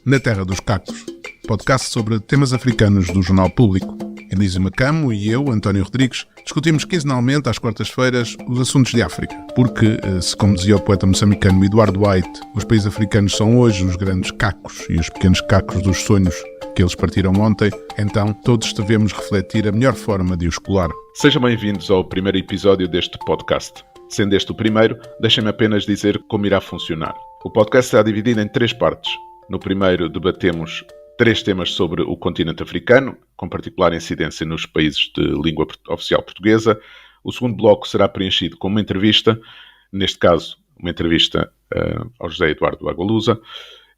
Na Terra dos Cactos, podcast sobre temas africanos do Jornal Público. Elísio Macamo e eu, António Rodrigues, discutimos quinzenalmente às quartas-feiras os assuntos de África. Porque, se como dizia o poeta moçambicano Eduardo White, os países africanos são hoje os grandes cacos e os pequenos cacos dos sonhos que eles partiram ontem, então todos devemos refletir a melhor forma de os colar. Sejam bem-vindos ao primeiro episódio deste podcast. Sendo este o primeiro, deixem-me apenas dizer como irá funcionar. O podcast será dividido em 3 partes. No primeiro, debatemos 3 temas sobre o continente africano, com particular incidência nos países de língua oficial portuguesa. O segundo bloco será preenchido com uma entrevista, neste caso, uma entrevista ao José Eduardo Agualusa.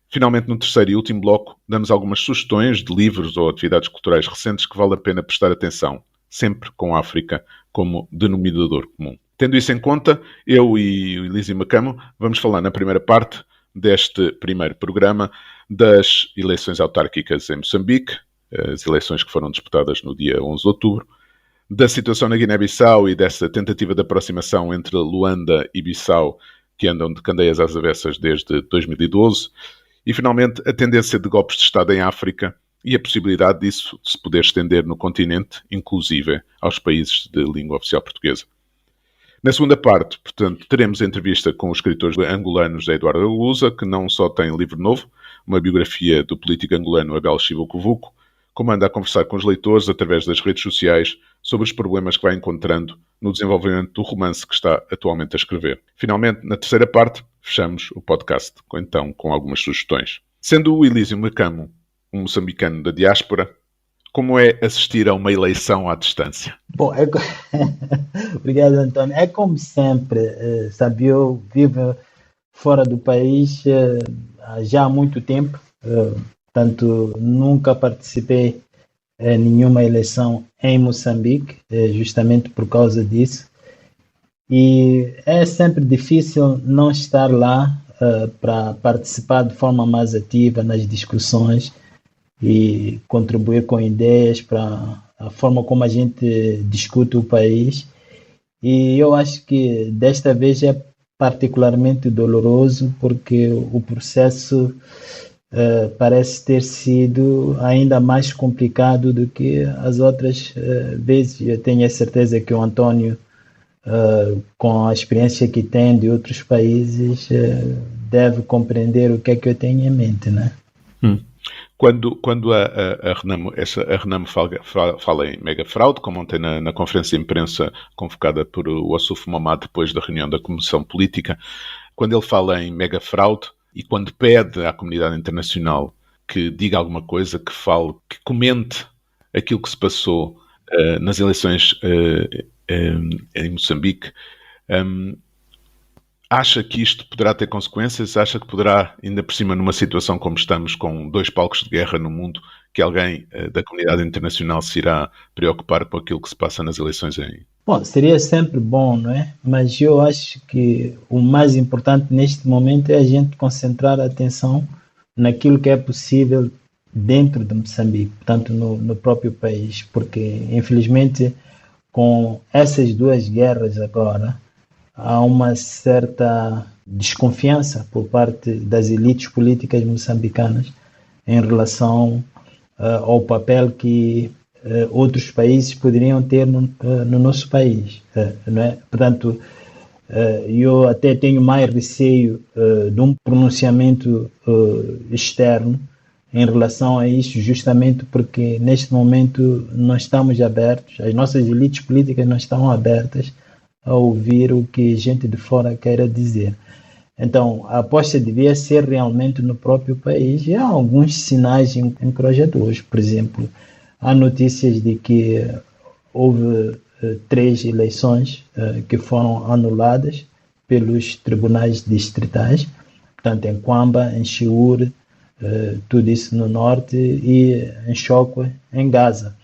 Finalmente, no terceiro e último bloco, damos algumas sugestões de livros ou atividades culturais recentes que vale a pena prestar atenção, sempre com a África como denominador comum. Tendo isso em conta, eu e o Elísio Macamo vamos falar na primeira parte deste primeiro programa das eleições autárquicas em Moçambique, as eleições que foram disputadas no dia 11 de outubro, da situação na Guiné-Bissau e dessa tentativa de aproximação entre Luanda e Bissau, que andam de candeias às avessas desde 2012, e finalmente a tendência de golpes de Estado em África e a possibilidade disso se poder estender no continente, inclusive aos países de língua oficial portuguesa. Na segunda parte, portanto, teremos a entrevista com o escritor angolano José Eduardo Agualusa, que não só tem livro novo, uma biografia do político angolano Abel Chivucovuco, como anda a conversar com os leitores através das redes sociais sobre os problemas que vai encontrando no desenvolvimento do romance que está atualmente a escrever. Finalmente, na terceira parte, fechamos o podcast, então com algumas sugestões. Sendo o Elísio Macamo um moçambicano da diáspora, como é assistir a uma eleição à distância? Bom, obrigado, António. É como sempre, sabe, eu vivo fora do país já há muito tempo, portanto, nunca participei em nenhuma eleição em Moçambique, justamente por causa disso. E é sempre difícil não estar lá para participar de forma mais ativa nas discussões e contribuir com ideias para a forma como a gente discute o país. E eu acho que desta vez é particularmente doloroso porque o processo parece ter sido ainda mais complicado do que as outras vezes. Eu tenho a certeza que o António, com a experiência que tem de outros países, deve compreender o que é que eu tenho em mente, né? Quando a Renamo fala em mega fraude, como ontem na conferência de imprensa convocada por o Ossuf Momad depois da reunião da Comissão Política, quando ele fala em mega fraude e quando pede à comunidade internacional que diga alguma coisa, que fale, que comente aquilo que se passou nas eleições em Moçambique, acha que isto poderá ter consequências? Acha que poderá, ainda por cima numa situação como estamos, com 2 palcos de guerra no mundo, que alguém da comunidade internacional se irá preocupar com aquilo que se passa nas eleições aí? Bom, seria sempre bom, não é? Mas eu acho que o mais importante neste momento é a gente concentrar a atenção naquilo que é possível dentro de Moçambique, portanto no próprio país, porque infelizmente com essas 2 guerras agora, há uma certa desconfiança por parte das elites políticas moçambicanas em relação ao papel que outros países poderiam ter no nosso país, não é? Portanto, eu até tenho mais receio de um pronunciamento externo em relação a isso, justamente porque neste momento não estamos abertos, as nossas elites políticas não estão abertas a ouvir o que gente de fora queira dizer. Então, a aposta devia ser realmente no próprio país e há alguns sinais encorajadores. Por exemplo, há notícias de que houve 3 eleições que foram anuladas pelos tribunais distritais, portanto em Kwamba, em Chiure, tudo isso no norte, e em Chokwe, em Gaza.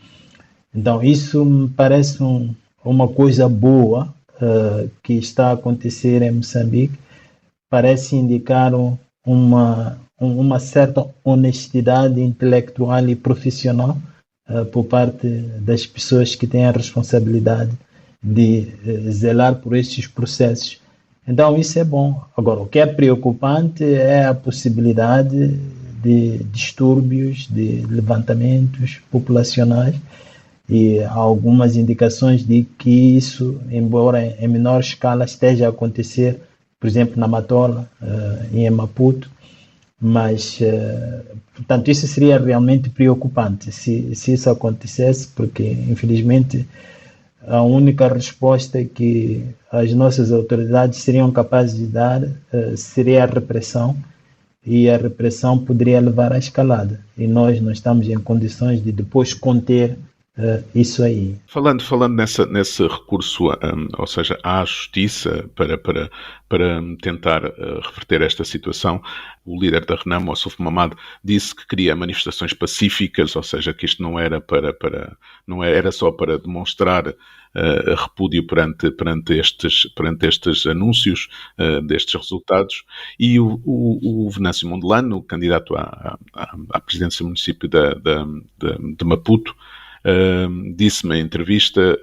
Então, isso me parece uma coisa boa que está a acontecer em Moçambique. Parece indicar uma certa honestidade intelectual e profissional por parte das pessoas que têm a responsabilidade de zelar por estes processos. Então isso é bom. Agora, o que é preocupante é a possibilidade de distúrbios, de levantamentos populacionais, e há algumas indicações de que isso, embora em menor escala, esteja a acontecer, por exemplo, na Matola, em Maputo, mas, portanto, isso seria realmente preocupante se isso acontecesse, porque, infelizmente, a única resposta que as nossas autoridades seriam capazes de dar seria a repressão, e a repressão poderia levar à escalada. E nós não estamos em condições de depois conter isso aí. Falando nesse recurso, ou seja, à justiça para tentar reverter esta situação, o líder da Renamo, Ossuf Mamad, disse que queria manifestações pacíficas, ou seja, que isto não era não era só para demonstrar repúdio perante estes anúncios destes resultados. E o Venâncio Mondelano, candidato à presidência do município de Maputo, disse-me em entrevista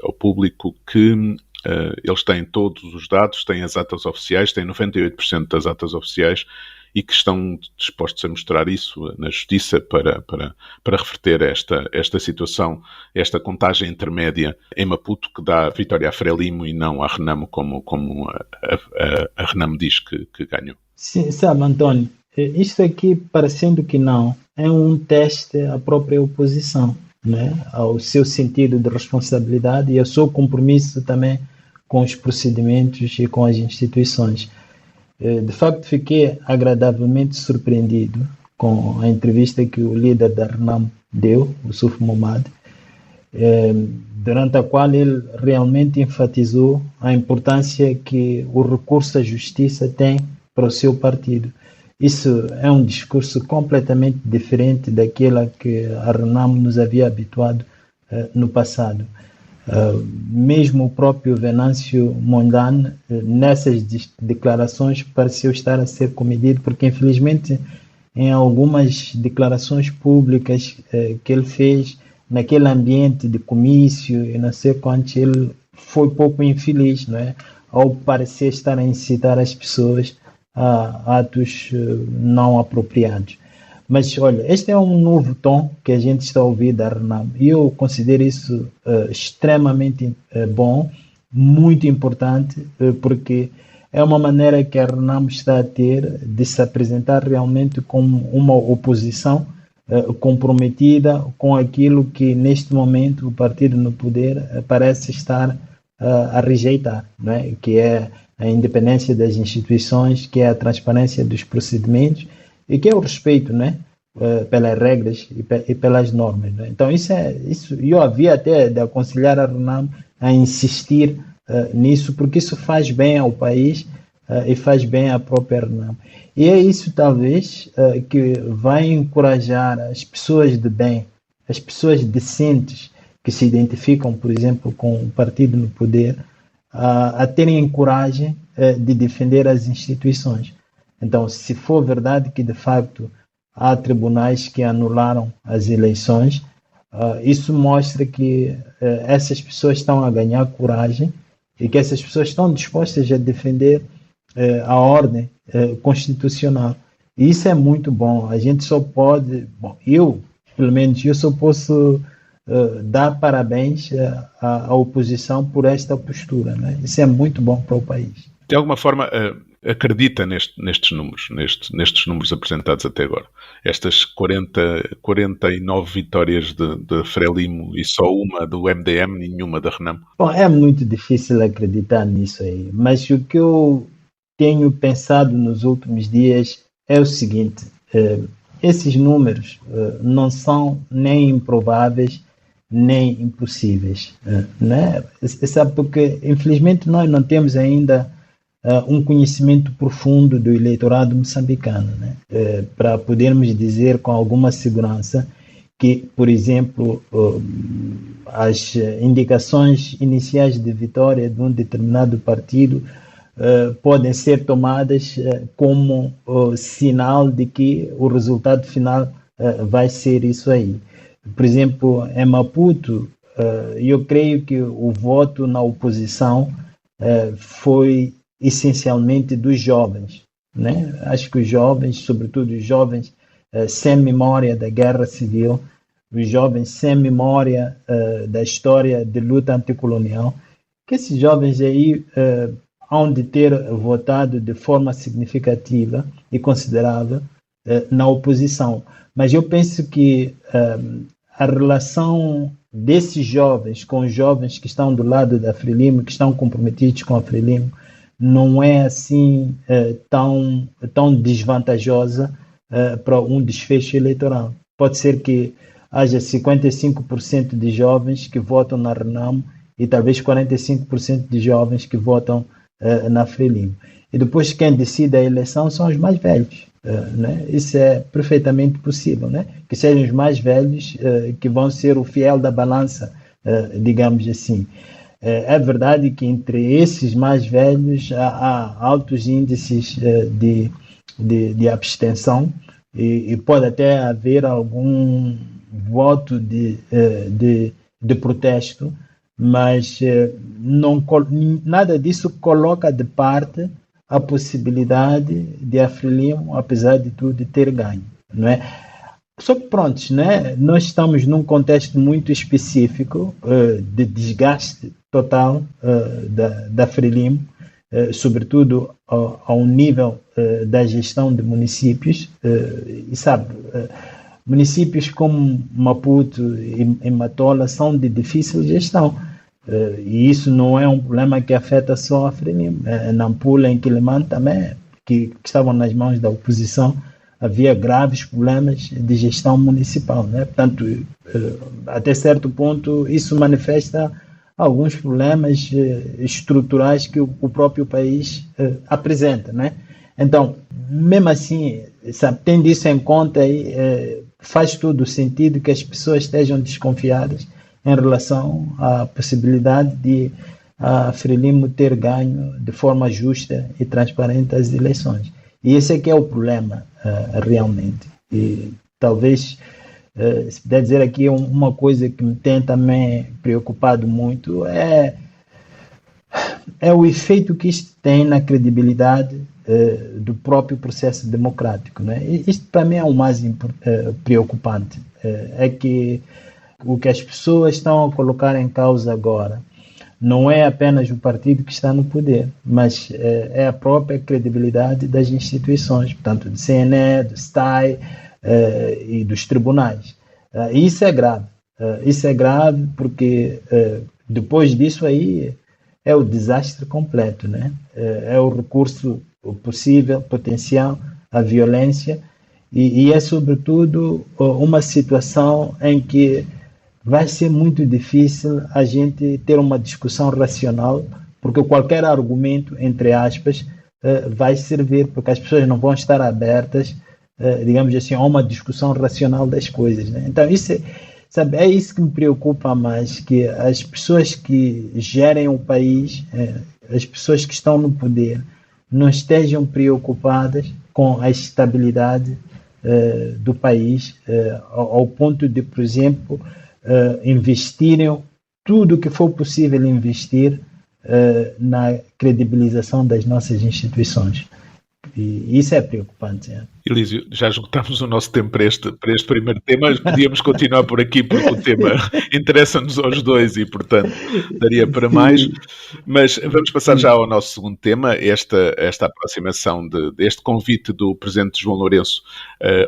ao público que eles têm todos os dados, têm as atas oficiais, têm 98% das atas oficiais, e que estão dispostos a mostrar isso na justiça para reverter esta situação, esta contagem intermédia em Maputo, que dá vitória à Frelimo e não à Renamo, como a Renamo diz que ganhou. Sim, sabe, António, isto aqui, parecendo que não, é um teste à própria oposição, né? Ao seu sentido de responsabilidade e ao seu compromisso também com os procedimentos e com as instituições. De facto, fiquei agradavelmente surpreendido com a entrevista que o líder da Renamo deu, o Ossuf Mamad, durante a qual ele realmente enfatizou a importância que o recurso à justiça tem para o seu partido. Isso é um discurso completamente diferente daquele a que a Renamo nos havia habituado no passado. Mesmo o próprio Venâncio Mondlane, nessas declarações, pareceu estar a ser comedido, porque infelizmente em algumas declarações públicas que ele fez naquele ambiente de comício e não sei quanto, ele foi pouco infeliz, não é? Ao parecer estar a incitar as pessoas a atos não apropriados. Mas, olha, este é um novo tom que a gente está a ouvir da Renamo, e eu considero isso extremamente bom, muito importante, porque é uma maneira que a Renamo está a ter de se apresentar realmente como uma oposição comprometida com aquilo que neste momento o partido no poder parece estar a rejeitar, não é? Que é a independência das instituições, que é a transparência dos procedimentos e que é o respeito, né, pelas regras e pelas normas, né? Então isso eu havia até de aconselhar a Renamo a insistir nisso, porque isso faz bem ao país e faz bem à própria Renamo. E é isso talvez que vai encorajar as pessoas de bem, as pessoas decentes que se identificam, por exemplo, com o partido no poder, a terem coragem de defender as instituições. Então, se for verdade que, de facto, há tribunais que anularam as eleições, isso mostra que essas pessoas estão a ganhar coragem e que essas pessoas estão dispostas a defender a ordem constitucional. E isso é muito bom. A gente só pode... Bom, pelo menos, eu só posso dar parabéns à oposição por esta postura, né? Isso é muito bom para o país. De alguma forma, acredita nestes números apresentados até agora? Estas 49 vitórias de Frelimo e só uma do MDM, nenhuma da Renamo? Bom, é muito difícil acreditar nisso aí, mas o que eu tenho pensado nos últimos dias é o seguinte: esses números não são nem improváveis nem impossíveis, né? Sabe, porque infelizmente nós não temos ainda um conhecimento profundo do eleitorado moçambicano, né? Para podermos dizer com alguma segurança que, por exemplo, as indicações iniciais de vitória de um determinado partido podem ser tomadas como sinal de que o resultado final vai ser isso aí. Por exemplo, em Maputo, eu creio que o voto na oposição foi essencialmente dos jovens, né? Acho que os jovens, sobretudo os jovens sem memória da guerra civil, os jovens sem memória da história de luta anticolonial, que esses jovens aí hão de ter votado de forma significativa e considerável na oposição. Mas eu penso que a relação desses jovens com os jovens que estão do lado da Frelimo, que estão comprometidos com a Frelimo, não é assim tão desvantajosa para um desfecho eleitoral. Pode ser que haja 55% de jovens que votam na Renamo e talvez 45% de jovens que votam na Frelimo. E depois quem decide a eleição são os mais velhos. Né? Isso é perfeitamente possível, né? Que sejam os mais velhos que vão ser o fiel da balança, digamos assim. É verdade que entre esses mais velhos há altos índices de abstenção e pode até haver algum voto de protesto, mas nada disso coloca de parte a possibilidade de a Frelimo, apesar de tudo, ter ganho, não é? Só que pronto, né? Nós estamos num contexto muito específico de desgaste total da Frelimo, sobretudo ao nível da gestão de municípios, e sabe, municípios como Maputo e Matola são de difícil gestão. E isso não é um problema que afeta só a Frelimo. Nampula, em Quilimane também, que estavam nas mãos da oposição, havia graves problemas de gestão municipal, né? Portanto, até certo ponto, isso manifesta alguns problemas estruturais que o próprio país apresenta, né? Então, mesmo assim, sabe, tendo isso em conta, faz todo o sentido que as pessoas estejam desconfiadas em relação à possibilidade de a Frelimo ter ganho de forma justa e transparente as eleições. E esse é que é o problema, realmente. E talvez, se puder dizer aqui, uma coisa que me tem também preocupado muito é o efeito que isto tem na credibilidade do próprio processo democrático, né? E isto para mim é o mais preocupante. É que o que as pessoas estão a colocar em causa agora não é apenas o partido que está no poder, mas é a própria credibilidade das instituições, portanto, do CNE, do STAI e dos tribunais. E isso é grave. Isso é grave porque depois disso aí é o desastre completo, né? É o recurso possível, potencial, à violência e é, sobretudo, uma situação em que vai ser muito difícil a gente ter uma discussão racional, porque qualquer argumento, entre aspas, vai servir, porque as pessoas não vão estar abertas, digamos assim, a uma discussão racional das coisas, né? Então, sabe, é isso que me preocupa mais, que as pessoas que gerem o país, as pessoas que estão no poder, não estejam preocupadas com a estabilidade do país, ao ponto de, por exemplo, investirem tudo o que for possível investir na credibilização das nossas instituições. E isso é preocupante. Elísio, já esgotámos o nosso tempo para este primeiro tema, mas podíamos continuar por aqui porque o tema interessa-nos aos dois e, portanto, daria para mais. Mas vamos passar já ao nosso segundo tema, esta aproximação deste convite do Presidente João Lourenço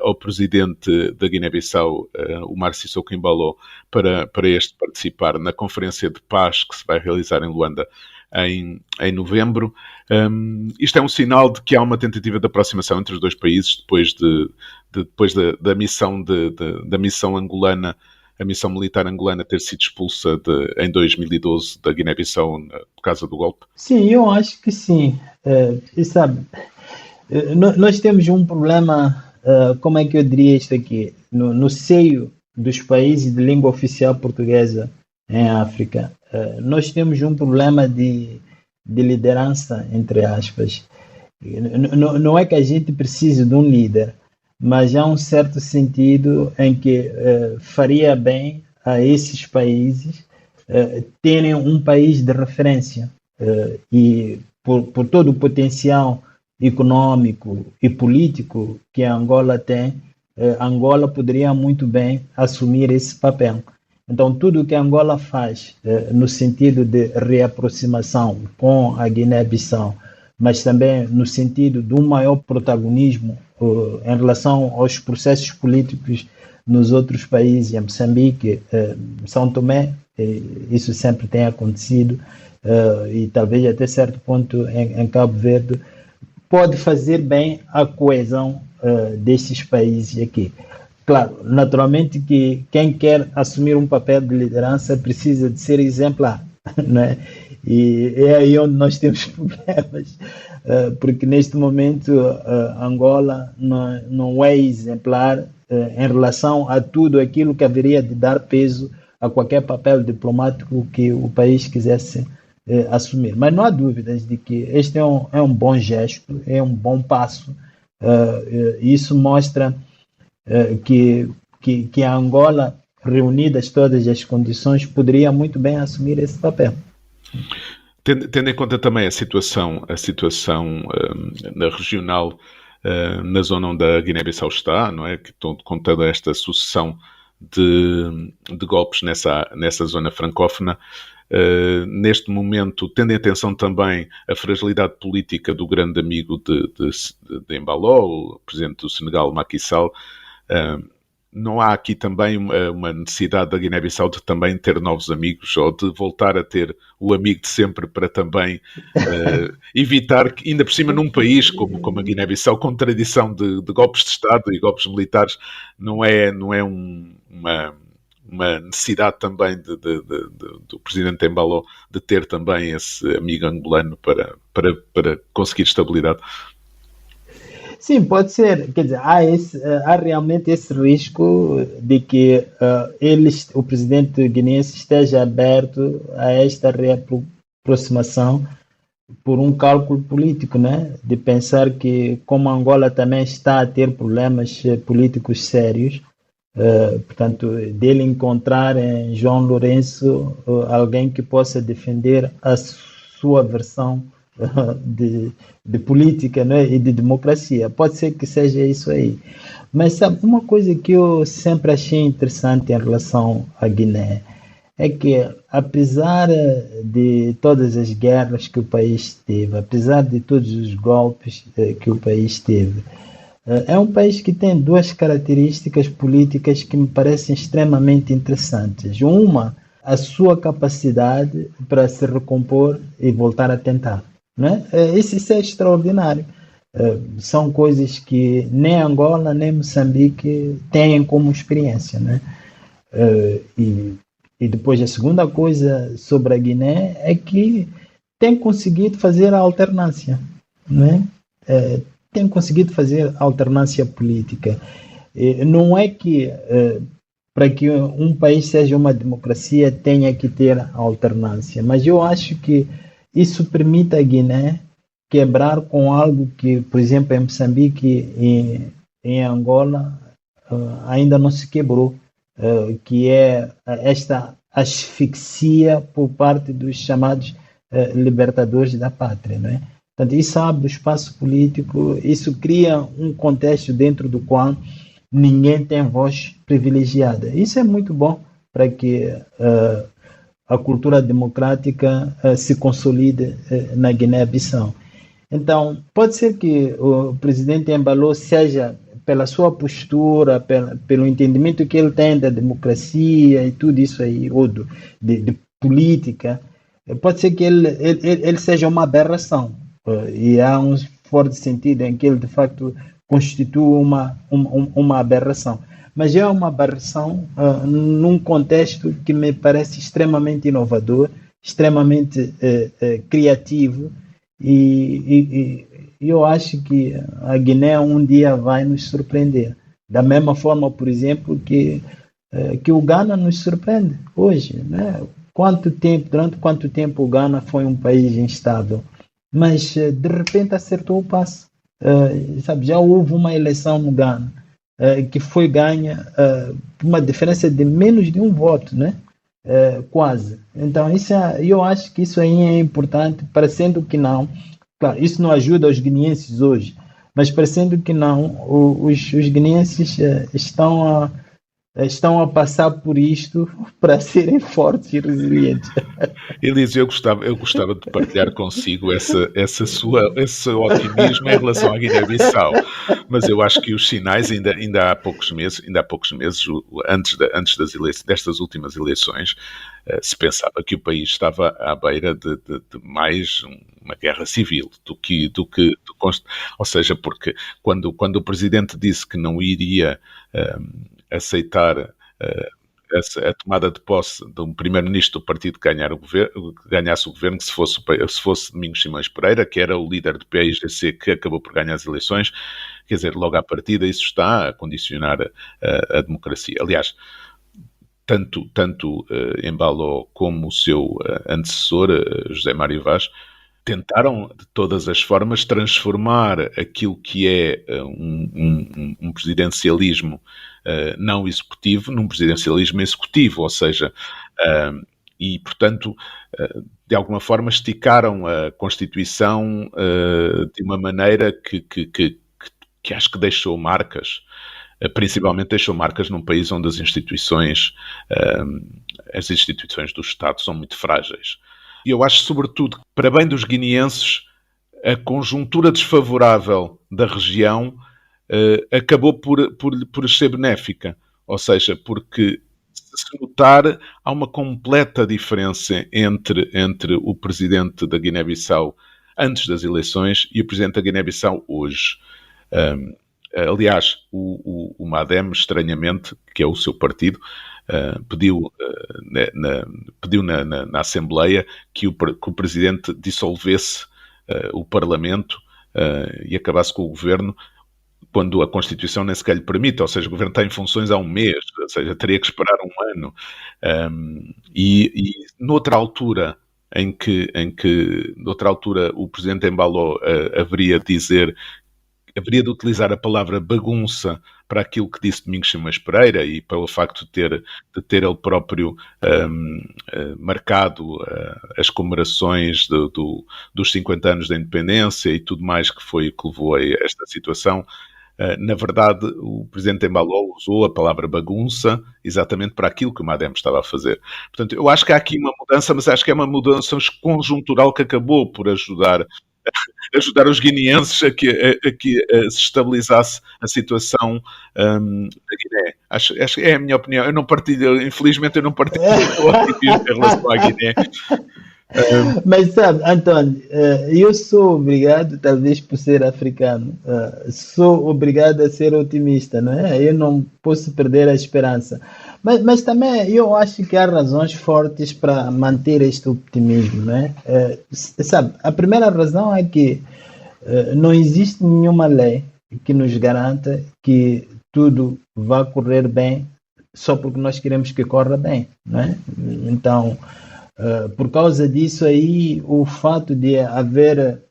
ao Presidente da Guiné-Bissau, o Omar Sissoko Embalo, para participar na Conferência de Paz que se vai realizar em Luanda em novembro. Isto é um sinal de que há uma tentativa de aproximação entre os dois países depois da missão angolana, a missão militar angolana ter sido expulsa em 2012 da Guiné-Bissau por causa do golpe? Sim, eu acho que sim. E sabe, nós temos um problema, como é que eu diria isto aqui, no seio dos países de língua oficial portuguesa em África. Nós temos um problema de liderança, entre aspas. Não é que a gente precise de um líder, mas há um certo sentido em que faria bem a esses países terem um país de referência. E por todo o potencial econômico e político que a Angola tem, Angola poderia muito bem assumir esse papel. Então, tudo o que Angola faz no sentido de reaproximação com a Guiné-Bissau, mas também no sentido de um maior protagonismo em relação aos processos políticos nos outros países, em Moçambique, São Tomé, isso sempre tem acontecido, e talvez até certo ponto em Cabo Verde, pode fazer bem a coesão destes países aqui. Claro, naturalmente que quem quer assumir um papel de liderança precisa de ser exemplar, né? E é aí onde nós temos problemas, porque neste momento Angola não é exemplar em relação a tudo aquilo que haveria de dar peso a qualquer papel diplomático que o país quisesse assumir. Mas não há dúvidas de que este é um bom gesto, é um bom passo. Isso mostra que a Angola, reunidas todas as condições, poderia muito bem assumir esse papel. Tendo em conta também a situação na regional, na zona onde a Guiné-Bissau está, não é? Com toda esta sucessão de golpes nessa zona francófona, neste momento, tendo em atenção também a fragilidade política do grande amigo de Embalo, o presidente do Senegal, Macky Sall, não há aqui também uma necessidade da Guiné-Bissau de também ter novos amigos ou de voltar a ter o amigo de sempre para também evitar que, ainda por cima num país como a Guiné-Bissau, com tradição de golpes de Estado e golpes militares, não é uma necessidade também do presidente Embalo de ter também esse amigo angolano para conseguir estabilidade? Sim, pode ser. Quer dizer, há realmente esse risco de que o presidente guineense esteja aberto a esta reaproximação por um cálculo político, né? De pensar que, como Angola também está a ter problemas políticos sérios, portanto, dele encontrar em João Lourenço alguém que possa defender a sua versão de política, né, e de democracia. Pode ser que seja isso aí. Mas sabe, uma coisa que eu sempre achei interessante em relação à Guiné é que, apesar de todas as guerras que o país teve, apesar de todos os golpes que o país teve, é um país que tem duas características políticas que me parecem extremamente interessantes. Uma, a sua capacidade para se recompor e voltar a tentar. Né? Isso é extraordinário. São coisas que nem Angola nem Moçambique têm como experiência. Né? E depois a segunda coisa sobre a Guiné é que tem conseguido fazer a alternância. Né? Tem conseguido fazer a alternância política. Não é que para que um país seja uma democracia tenha que ter a alternância, mas eu acho que isso permite a Guiné quebrar com algo que, por exemplo, em Moçambique e em Angola ainda não se quebrou, que é esta asfixia por parte dos chamados libertadores da pátria. Não é? Portanto, isso abre o espaço político, isso cria um contexto dentro do qual ninguém tem voz privilegiada. Isso é muito bom para que a cultura democrática se consolide na Guiné-Bissau. Então, pode ser que o presidente Embalo seja, pela sua postura, pelo entendimento que ele tem da democracia e tudo isso aí, ou de política, pode ser que ele seja uma aberração. E há um forte sentido em que ele, de facto, constitui uma aberração. Mas é uma aberração num contexto que me parece extremamente inovador, extremamente criativo, e eu acho que a Guiné um dia vai nos surpreender. Da mesma forma, por exemplo, que o Ghana nos surpreende hoje. Né? Durante quanto tempo o Ghana foi um país instável, mas de repente acertou o passo. Sabe, já houve uma eleição no Ghana que foi ganha por uma diferença de menos de um voto, né? Quase. Então, eu acho que isso aí é importante, parecendo que não. Claro, isso não ajuda os guineenses hoje, mas parecendo que não, os guineenses estão a passar por isto para serem fortes e resilientes. Elise, eu gostava de partilhar consigo esse otimismo em relação à Guiné-Bissau, mas eu acho que os sinais ainda há poucos meses, antes destas últimas eleições, se pensava que o país estava à beira de mais uma guerra civil ou seja, porque quando o presidente disse que não iria aceitar a tomada de posse de um primeiro-ministro do partido que ganhasse o governo, que se fosse Domingos Simões Pereira, que era o líder do PAIGC que acabou por ganhar as eleições, quer dizer, logo à partida isso está a condicionar a democracia. Aliás, tanto Embalo como o seu antecessor, José Mário Vaz, tentaram de todas as formas transformar aquilo que é um presidencialismo não executivo num presidencialismo executivo, ou seja, e portanto de alguma forma esticaram a Constituição de uma maneira que acho que deixou marcas, principalmente deixou marcas num país onde as instituições do Estado são muito frágeis. E eu acho, sobretudo, que, para bem dos guineenses, a conjuntura desfavorável da região acabou por ser benéfica. Ou seja, porque, se notar, há uma completa diferença entre o presidente da Guiné-Bissau antes das eleições e o presidente da Guiné-Bissau hoje. Aliás, o MADEM, estranhamente, que é o seu partido, pediu na Assembleia que o Presidente dissolvesse o Parlamento e acabasse com o Governo, quando a Constituição nem sequer lhe permite, ou seja, o Governo está em funções há um mês, ou seja, teria que esperar um ano. E noutra altura, noutra altura o Presidente Embalo haveria de utilizar a palavra bagunça para aquilo que disse Domingos Simões Pereira e pelo facto de ter ele próprio marcado as comemorações dos 50 anos da independência e tudo mais que levou a esta situação. Na verdade, o Presidente Embalo usou a palavra bagunça exatamente para aquilo que o MADEM estava a fazer. Portanto, eu acho que há aqui uma mudança, mas acho que é uma mudança conjuntural que acabou por ajudar os guineenses a que se estabilizasse a situação da Guiné. Acho que é a minha opinião. Infelizmente eu não partilho o otimismo em relação à Guiné. Mas sabe, António, eu sou obrigado, talvez por ser africano, sou obrigado a ser otimista, não é? Eu não posso perder a esperança. Mas também eu acho que há razões fortes para manter este optimismo, não é? Sabe, a primeira razão é que não existe nenhuma lei que nos garanta que tudo vai correr bem só porque nós queremos que corra bem, não é? Então, por causa disso aí, o fato de haver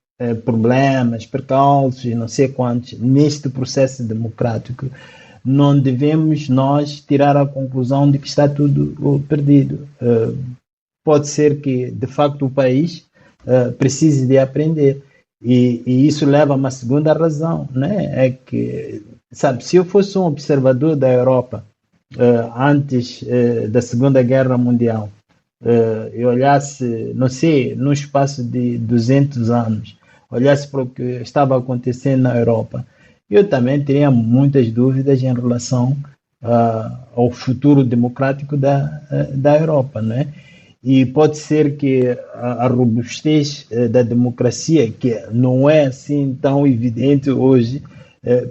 problemas, percalços e não sei quantos neste processo democrático, não devemos nós tirar a conclusão de que está tudo perdido. Pode ser que, de facto, o país precise de aprender. E isso leva a uma segunda razão, né? É que, sabe, se eu fosse um observador da Europa antes da Segunda Guerra Mundial, eu olhasse, não sei, no espaço de 200 anos, olhasse para o que estava acontecendo na Europa, eu também teria muitas dúvidas em relação ao futuro democrático da Europa, né? E pode ser que a robustez da democracia, que não é assim tão evidente hoje,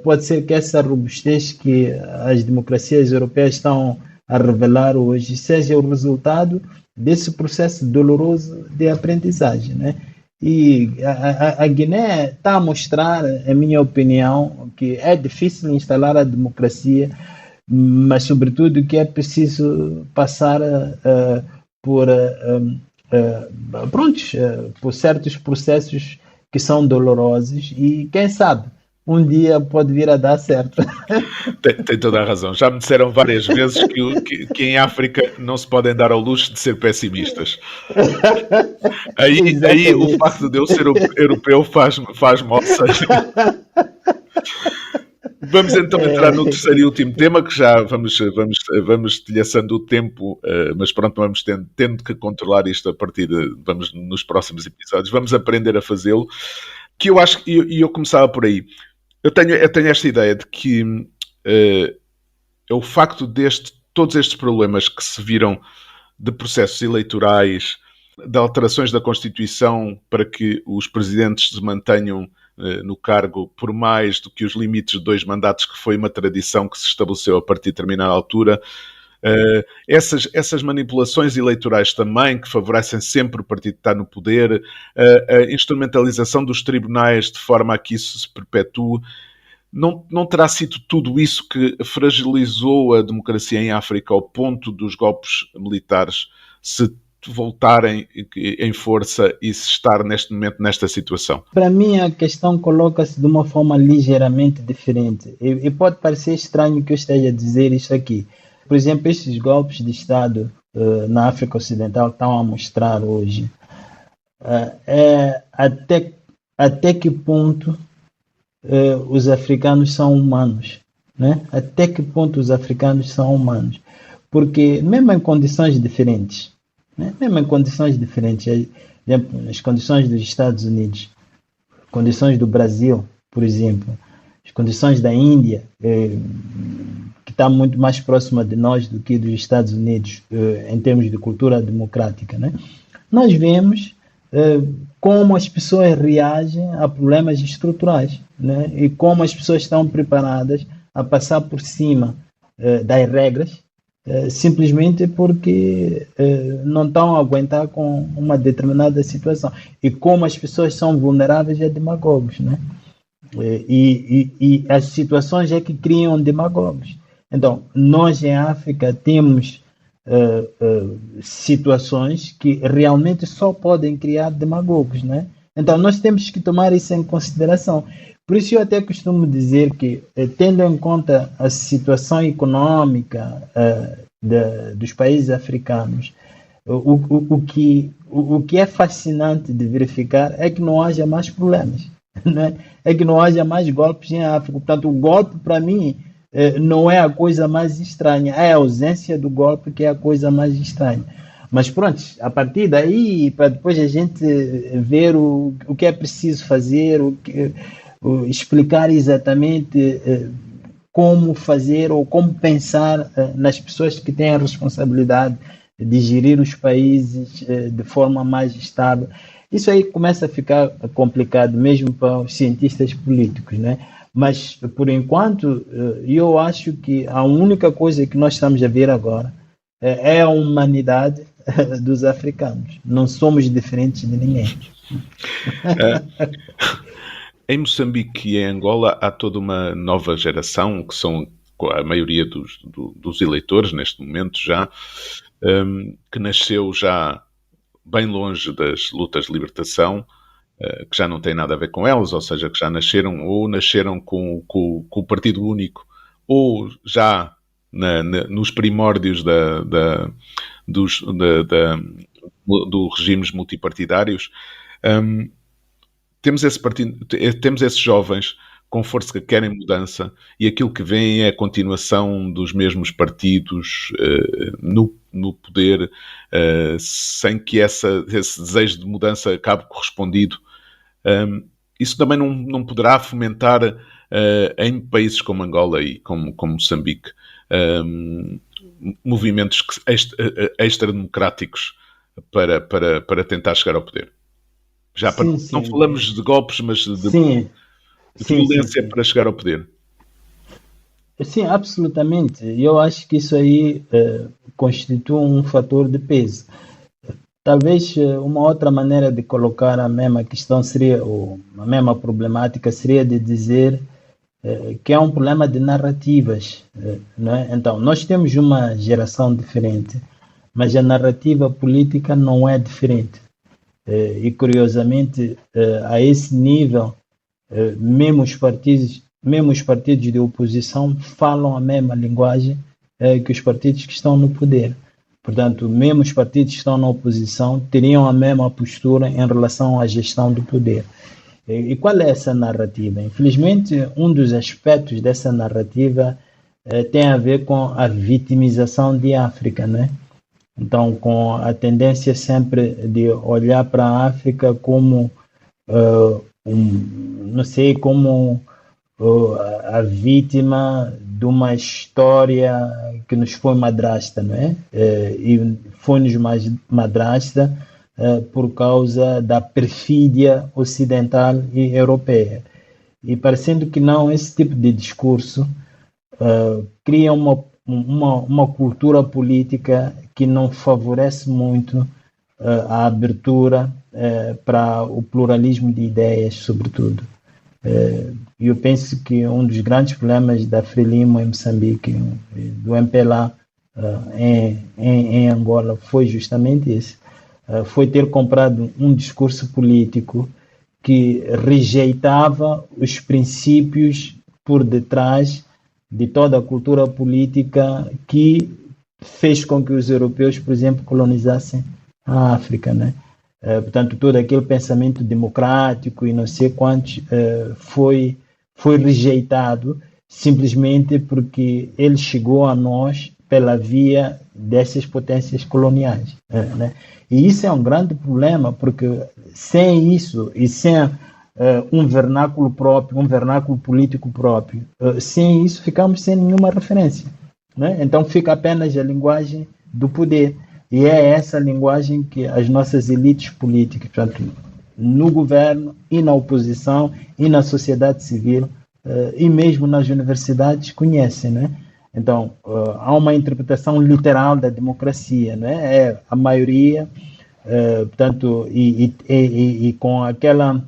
pode ser que essa robustez que as democracias europeias estão a revelar hoje seja o resultado desse processo doloroso de aprendizagem, né? E a Guiné está a mostrar, em minha opinião, que é difícil instalar a democracia, mas, sobretudo, que é preciso passar por certos processos que são dolorosos e, quem sabe, um dia pode vir a dar certo. Tem toda a razão. Já me disseram várias vezes que em África não se podem dar ao luxo de ser pessimistas. Aí o facto de eu ser europeu faz moça. Vamos então entrar no terceiro e último tema, que já vamos telhaçando o tempo, mas pronto, vamos tendo que controlar isto vamos nos próximos episódios, vamos aprender a fazê-lo, que eu acho, e eu começava por aí. Eu tenho esta ideia de que é o facto todos estes problemas que se viram de processos eleitorais, de alterações da Constituição para que os presidentes se mantenham no cargo por mais do que os limites de 2 mandatos, que foi uma tradição que se estabeleceu a partir de determinada altura. Essas manipulações eleitorais também, que favorecem sempre o partido que está no poder, a instrumentalização dos tribunais de forma a que isso se perpetue. Não terá sido tudo isso que fragilizou a democracia em África ao ponto dos golpes militares se voltarem em força e se estar neste momento nesta situação? Para mim, a questão coloca-se de uma forma ligeiramente diferente. E pode parecer estranho que eu esteja a dizer isso aqui. Por exemplo, estes golpes de Estado na África Ocidental estão a mostrar hoje até que ponto os africanos são humanos, né? Até que ponto os africanos são humanos. Porque mesmo em condições diferentes, exemplo, as condições dos Estados Unidos, condições do Brasil, por exemplo, as condições da Índia, que está muito mais próxima de nós do que dos Estados Unidos, em termos de cultura democrática, né? Nós vemos como as pessoas reagem a problemas estruturais, né? E como as pessoas estão preparadas a passar por cima das regras, simplesmente porque não estão a aguentar com uma determinada situação. E como as pessoas são vulneráveis a demagogos, né? E as situações é que criam demagogos. Então, nós em África temos situações que realmente só podem criar demagogos, né? Então, nós temos que tomar isso em consideração. Por isso eu até costumo dizer que, tendo em conta a situação econômica dos países africanos, o que é fascinante de verificar é que não haja mais problemas, né? É que não haja mais golpes em África. Portanto, o golpe, para mim, não é a coisa mais estranha, é a ausência do golpe que é a coisa mais estranha. Mas pronto, a partir daí, para depois a gente ver o que é preciso fazer, explicar exatamente como fazer ou como pensar nas pessoas que têm a responsabilidade de gerir os países de forma mais estável. Isso aí começa a ficar complicado mesmo para os cientistas políticos, né? Mas, por enquanto, eu acho que a única coisa que nós estamos a ver agora é a humanidade dos africanos. Não somos diferentes de ninguém. Em Moçambique e em Angola há toda uma nova geração, que são a maioria dos eleitores neste momento já, que nasceu já bem longe das lutas de libertação, que já não tem nada a ver com elas, ou seja, que já nasceram com o Partido Único, ou já nos primórdios dos regimes multipartidários. Temos esses jovens com força que querem mudança, e aquilo que vem é a continuação dos mesmos partidos no poder, sem que esse desejo de mudança acabe correspondido. Isso também não poderá fomentar em países como Angola e como Moçambique movimentos extrademocráticos para tentar chegar ao poder. Não falamos de golpes, mas de violência para chegar ao poder. Sim, absolutamente. Eu acho que isso aí constitui um fator de peso. Talvez uma outra maneira de colocar a mesma questão seria, ou a mesma problemática seria de dizer que é um problema de narrativas, né? Então, nós temos uma geração diferente, mas a narrativa política não é diferente. E curiosamente, a esse nível, mesmo os partidos de oposição falam a mesma linguagem que os partidos que estão no poder. Portanto, mesmo os partidos que estão na oposição teriam a mesma postura em relação à gestão do poder. E qual é essa narrativa? Infelizmente, um dos aspectos dessa narrativa tem a ver com a vitimização de África, né? Então, com a tendência sempre de olhar para a África como, como a vítima de uma história que nos foi madrasta, não é? E foi-nos madrasta por causa da perfídia ocidental e europeia. E parecendo que não, esse tipo de discurso cria uma cultura política que não favorece muito a abertura para o pluralismo de ideias, sobretudo. Eu penso que um dos grandes problemas da Frelimo em Moçambique, do MPLA em Angola, foi justamente esse. Foi ter comprado um discurso político que rejeitava os princípios por detrás de toda a cultura política que fez com que os europeus, por exemplo, colonizassem a África, né? Portanto, todo aquele pensamento democrático e não sei quantos foi rejeitado simplesmente porque ele chegou a nós pela via dessas potências coloniais, né? E isso é um grande problema, porque sem isso e sem um vernáculo próprio, um vernáculo político próprio, sem isso ficamos sem nenhuma referência, né? Então fica apenas a linguagem do poder. E é essa linguagem que as nossas elites políticas, portanto, no governo e na oposição e na sociedade civil e mesmo nas universidades conhecem, né? Então, há uma interpretação literal da democracia, né? É a maioria, portanto, e com aquela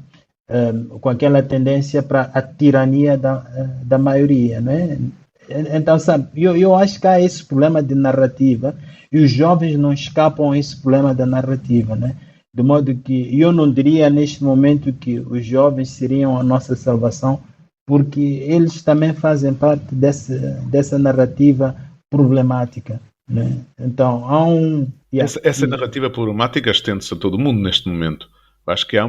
tendência para a tirania da maioria, né? Então, sabe, eu acho que há esse problema de narrativa e os jovens não escapam a esse problema da narrativa, né? De modo que eu não diria neste momento que os jovens seriam a nossa salvação, porque eles também fazem parte dessa narrativa problemática, né? Então, há Essa narrativa problemática estende-se a todo mundo neste momento. Acho que há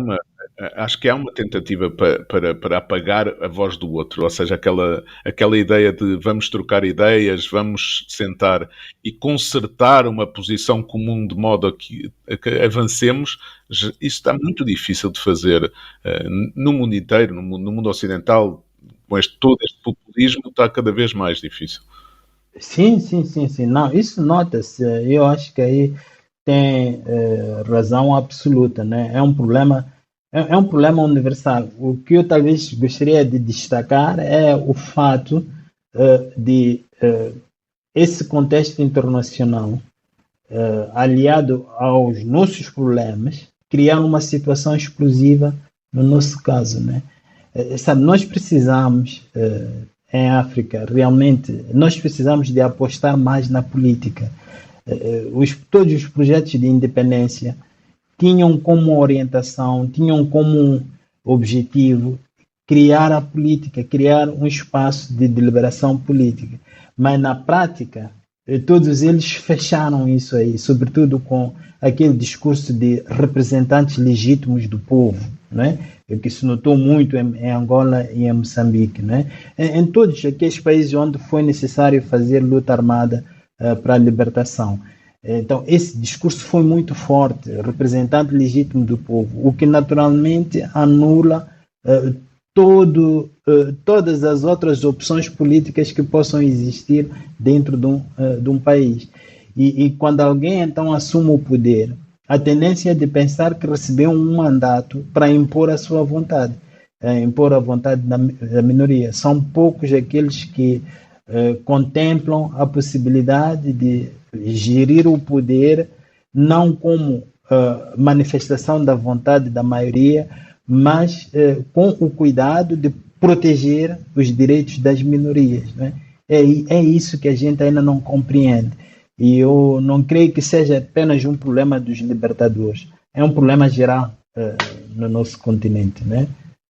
uma tentativa para apagar a voz do outro, ou seja, aquela ideia de vamos trocar ideias, vamos sentar e consertar uma posição comum de modo a que avancemos. Isso está muito difícil de fazer no mundo inteiro, no mundo ocidental, com todo este populismo, está cada vez mais difícil. Sim. Não, isso nota-se. Eu acho que aí tem razão absoluta, né? É um problema universal. O que eu talvez gostaria de destacar é o fato de esse contexto internacional, aliado aos nossos problemas, criar uma situação explosiva no nosso caso, né? Sabe, nós precisamos, em África, realmente, nós precisamos de apostar mais na política. Todos os projetos de independência tinham como orientação, tinham como objetivo criar a política, criar um espaço de deliberação política. Mas na prática, todos eles fecharam isso aí, sobretudo com aquele discurso de representantes legítimos do povo, né? Que se notou muito em Angola e em Moçambique, né? Em todos aqueles países onde foi necessário fazer luta armada para a libertação. Então, esse discurso foi muito forte, representante legítimo do povo, o que naturalmente anula todas as outras opções políticas que possam existir dentro de um país. E quando alguém então assume o poder, a tendência é de pensar que recebeu um mandato para impor a sua vontade, impor a vontade da minoria. São poucos aqueles que contemplam a possibilidade de gerir o poder não como manifestação da vontade da maioria, mas com o cuidado de proteger os direitos das minorias, né? É isso que a gente ainda não compreende. E eu não creio que seja apenas um problema dos libertadores. É um problema geral no nosso continente, né?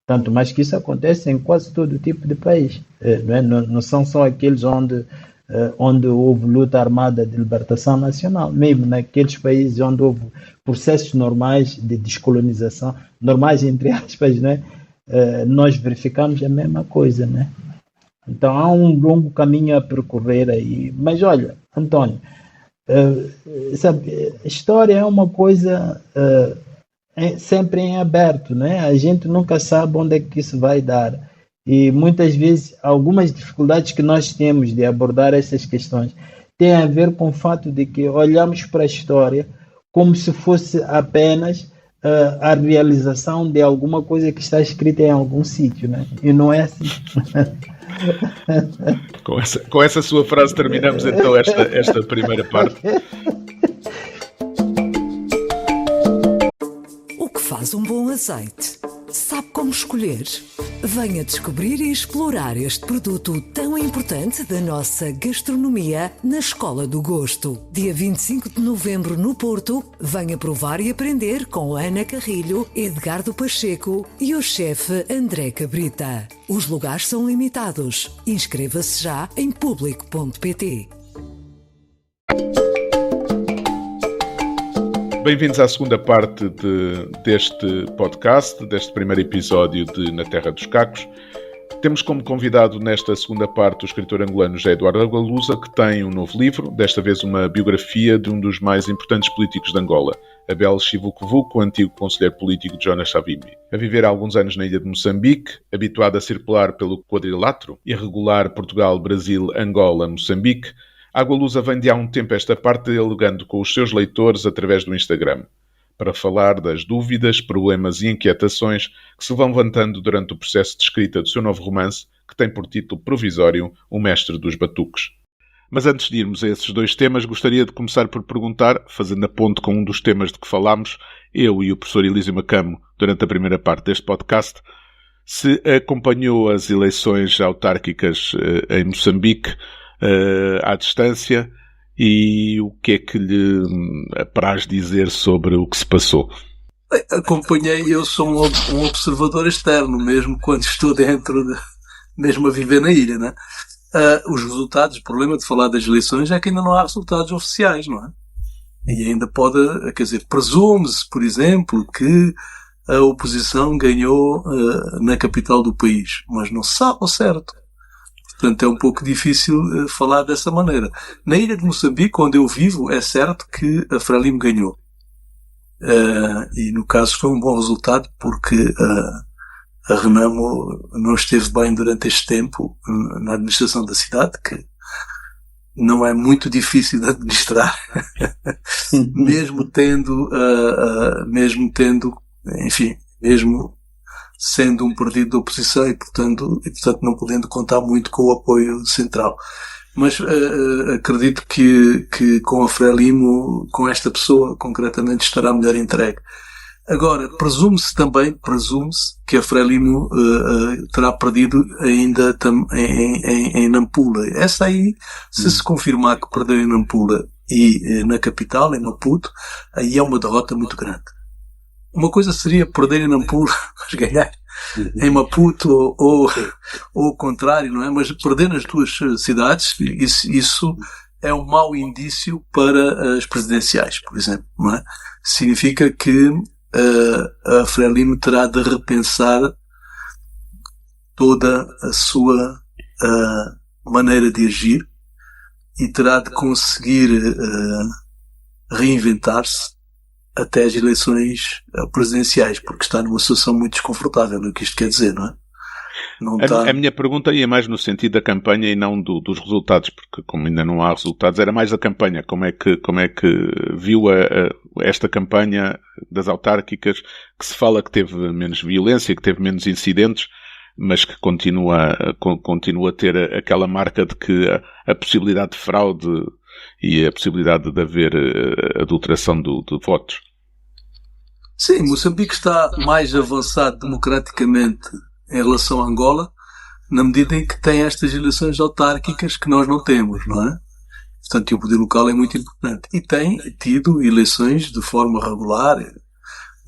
Tanto mais que isso acontece em quase todo tipo de país. Não é? Não são só aqueles onde houve luta armada de libertação nacional, mesmo naqueles países onde houve processos normais de descolonização, normais entre aspas, né? Nós verificamos a mesma coisa, né? Então há um longo caminho a percorrer aí. Mas olha, António, sabe, história é uma coisa sempre em aberto, né? A gente nunca sabe onde é que isso vai dar. E muitas vezes, algumas dificuldades que nós temos de abordar essas questões têm a ver com o fato de que olhamos para a história como se fosse apenas a realização de alguma coisa que está escrita em algum sítio, né? E não é assim. Com essa sua frase terminamos então esta primeira parte. O que faz um bom azeite? Sabe como escolher? Venha descobrir e explorar este produto tão importante da nossa gastronomia na Escola do Gosto. Dia 25 de novembro no Porto, venha provar e aprender com Ana Carrilho, Edgardo Pacheco e o chefe André Cabrita. Os lugares são limitados. Inscreva-se já em público.pt. Bem-vindos à segunda parte deste podcast, deste primeiro episódio de Na Terra dos Cacos. Temos como convidado nesta segunda parte o escritor angolano José Eduardo Agualusa, que tem um novo livro, desta vez uma biografia de um dos mais importantes políticos de Angola, Abel Chivucovuco, o antigo conselheiro político de Jonas Savimbi. A viver há alguns anos na ilha de Moçambique, habituado a circular pelo quadrilátero irregular Portugal, Brasil, Angola, Moçambique, Agualusa vem de há um tempo esta parte dialogando com os seus leitores através do Instagram, para falar das dúvidas, problemas e inquietações que se vão levantando durante o processo de escrita do seu novo romance, que tem por título provisório O Mestre dos Batuques. Mas antes de irmos a esses dois temas, gostaria de começar por perguntar, fazendo a ponte com um dos temas de que falámos, eu e o professor Elísio Macamo, durante a primeira parte deste podcast, se acompanhou as eleições autárquicas em Moçambique, à distância, e o que é que lhe apraz dizer sobre o que se passou? Acompanhei, eu sou um observador externo, mesmo quando estou dentro, mesmo a viver na ilha, né? Os resultados, o problema de falar das eleições é que ainda não há resultados oficiais, não é? E ainda pode, quer dizer, presume-se, por exemplo, que a oposição ganhou na capital do país, mas não se sabe ao certo. Portanto, é um pouco difícil falar dessa maneira. Na ilha de Moçambique, onde eu vivo, é certo que a Frelimo ganhou. E, no caso, foi um bom resultado, porque a Renamo não esteve bem durante este tempo na administração da cidade, que não é muito difícil de administrar, mesmo tendo, enfim, mesmo sendo um partido de oposição e, portanto, não podendo contar muito com o apoio central. Mas acredito que com a Frelimo, com esta pessoa, concretamente, estará melhor entregue. Agora, presume-se que a Frelimo terá perdido ainda em Nampula. Essa aí, se confirmar que perdeu em Nampula e na capital, em Maputo, aí é uma derrota muito grande. Uma coisa seria perder em Nampula, mas ganhar em Maputo ou o contrário, não é? Mas perder nas duas cidades, isso é um mau indício para as presidenciais, por exemplo, não é? Significa que a Frelimo terá de repensar toda a sua maneira de agir e terá de conseguir reinventar-se até as eleições presidenciais, porque está numa situação muito desconfortável, é o que isto quer dizer, não é? A minha pergunta ia mais no sentido da campanha e não dos resultados, porque como ainda não há resultados, era mais a campanha. Como é que viu esta campanha das autárquicas, que se fala que teve menos violência, que teve menos incidentes, mas que continua a ter aquela marca de que a possibilidade de fraude e a possibilidade de haver adulteração de votos? Sim, Moçambique está mais avançado democraticamente em relação a Angola, na medida em que tem estas eleições autárquicas que nós não temos, não é? Portanto, o poder local é muito importante. E tem tido eleições de forma regular,